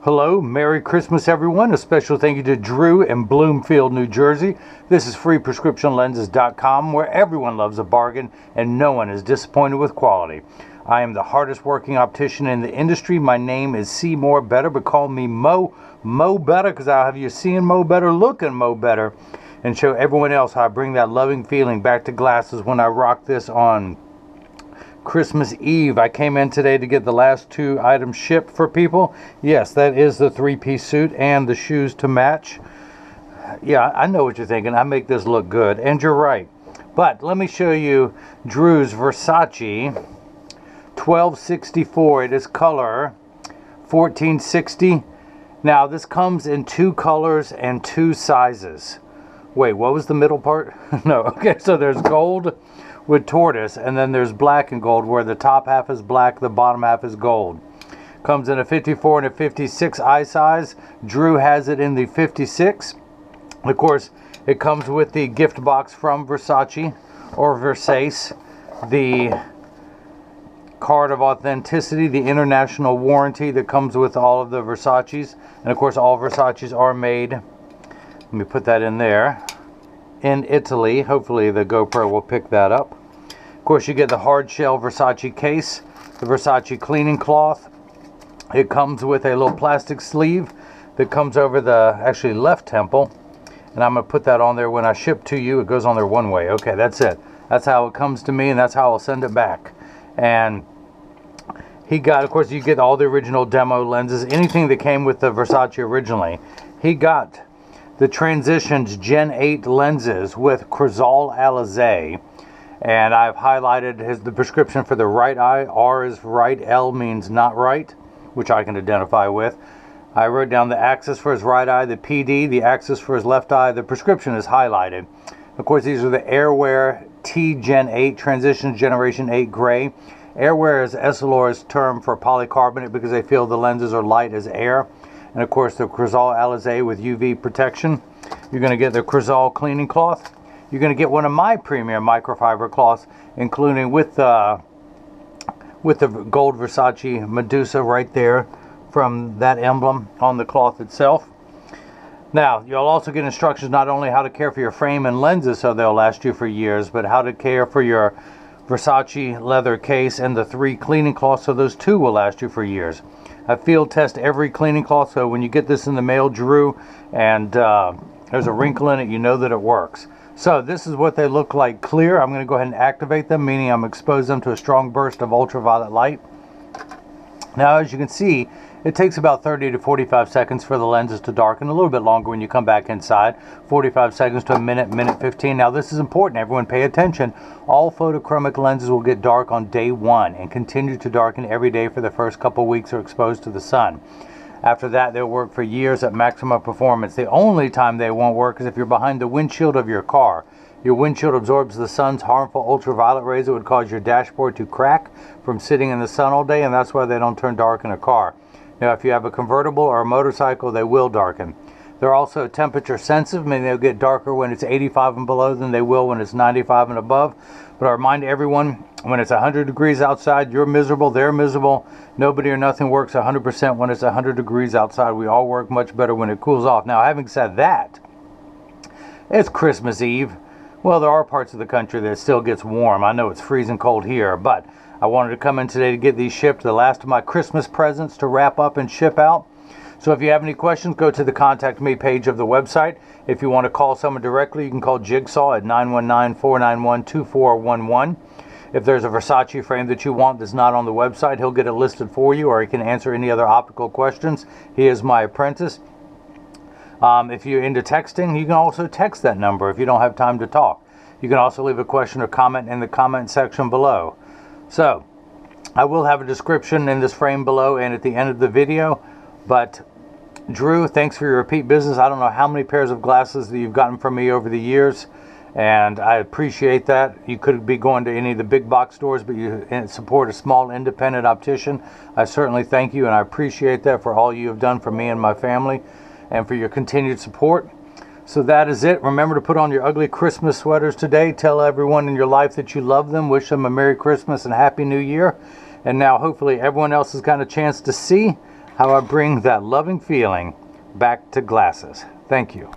Hello, Merry Christmas everyone. A special thank you to Drew in Bloomfield, New Jersey. This is freeprescriptionlenses.com, where everyone loves a bargain and no one is disappointed with quality. I am the hardest working optician in the industry. My name is See More Better, but call me Mo Better, because I'll have you seeing Mo Better, looking Mo Better, and show everyone else how I bring that loving feeling back to glasses when I rock this on Christmas Eve. I came in today to get the last two items shipped for people. Yes, that is the three-piece suit and the shoes to match. Yeah, I know what you're thinking. I make this look good, and you're right. But let me show you Drew's Versace 1264. It is color 1460. Now, this comes in two colors and two sizes. Wait, what was the middle part? No, okay, so there's gold with tortoise, and then there's black and gold, where the top half is black, the bottom half is gold. Comes in a 54 and a 56 eye size. Drew has it in the 56. Of course, it comes with the gift box from Versace or Versace, the card of authenticity, the international warranty that comes with all of the Versaces, and of course all Versaces are made, let me put that in there, in Italy. Hopefully the GoPro will pick that up. Of course, you get the hard shell Versace case, the Versace cleaning cloth. It comes with a little plastic sleeve that comes over the actually left temple, and I'm going to put that on there when I ship to you. It goes on there one way. Okay, that's it. That's how it comes to me, and that's how I'll send it back. And he got, of course, you get all the original demo lenses, anything that came with the Versace originally. He got the Transitions Gen 8 lenses with Crizal Alize, and I've highlighted the prescription for the right eye. R is right, L means not right, which I can identify with. I wrote down the axis for his right eye, the PD, the axis for his left eye. The prescription is highlighted. Of course, these are the Airwear T Gen 8 Transitions Generation 8 Gray. Airwear is Essilor's term for polycarbonate because they feel the lenses are light as air. And of course, the Crizal Alize with UV protection. You're going to get the Crizal cleaning cloth. You're going to get one of my premium microfiber cloths, including with the gold Versace Medusa right there from that emblem on the cloth itself. Now, you'll also get instructions not only how to care for your frame and lenses so they'll last you for years, but how to care for your Versace leather case and the 3 cleaning cloths so those 2 will last you for years. I field test every cleaning cloth, so when you get this in the mail, Drew, and there's a wrinkle in it, you know that it works. So this is what they look like clear. I'm going to go ahead and activate them, meaning I'm exposing them to a strong burst of ultraviolet light. Now, as you can see, it takes about 30 to 45 seconds for the lenses to darken, a little bit longer when you come back inside, 45 seconds to a minute, minute 15. Now, this is important. Everyone pay attention. All photochromic lenses will get dark on day 1 and continue to darken every day for the first couple weeks or exposed to the sun. After that, they'll work for years at maximum performance. The only time they won't work is if you're behind the windshield of your car. Your windshield absorbs the sun's harmful ultraviolet rays that would cause your dashboard to crack from sitting in the sun all day, and that's why they don't turn dark in a car. Now, if you have a convertible or a motorcycle, they will darken. They're also temperature sensitive, meaning they'll get darker when it's 85 and below than they will when it's 95 and above. But I remind everyone, when it's 100 degrees outside, you're miserable, they're miserable. Nobody or nothing works 100% when it's 100 degrees outside. We all work much better when it cools off. Now, having said that, it's Christmas Eve. Well, there are parts of the country that still gets warm. I know it's freezing cold here, but I wanted to come in today to get these shipped, the last of my Christmas presents to wrap up and ship out. So if you have any questions, go to the Contact Me page of the website. If you want to call someone directly, you can call Jigsaw at 919-491-2411. If there's a Versace frame that you want that's not on the website, he'll get it listed for you, or he can answer any other optical questions. He is my apprentice. If you're into texting, you can also text that number if you don't have time to talk. You can also leave a question or comment in the comment section below. So, I will have a description in this frame below and at the end of the video. But, Drew, thanks for your repeat business. I don't know how many pairs of glasses that you've gotten from me over the years, and I appreciate that. You could be going to any of the big box stores, but you support a small independent optician. I certainly thank you, and I appreciate that for all you have done for me and my family, and for your continued support. So that is it. Remember to put on your ugly Christmas sweaters today. Tell everyone in your life that you love them. Wish them a Merry Christmas and Happy New Year. And now hopefully everyone else has got a chance to see how I bring that loving feeling back to glasses. Thank you.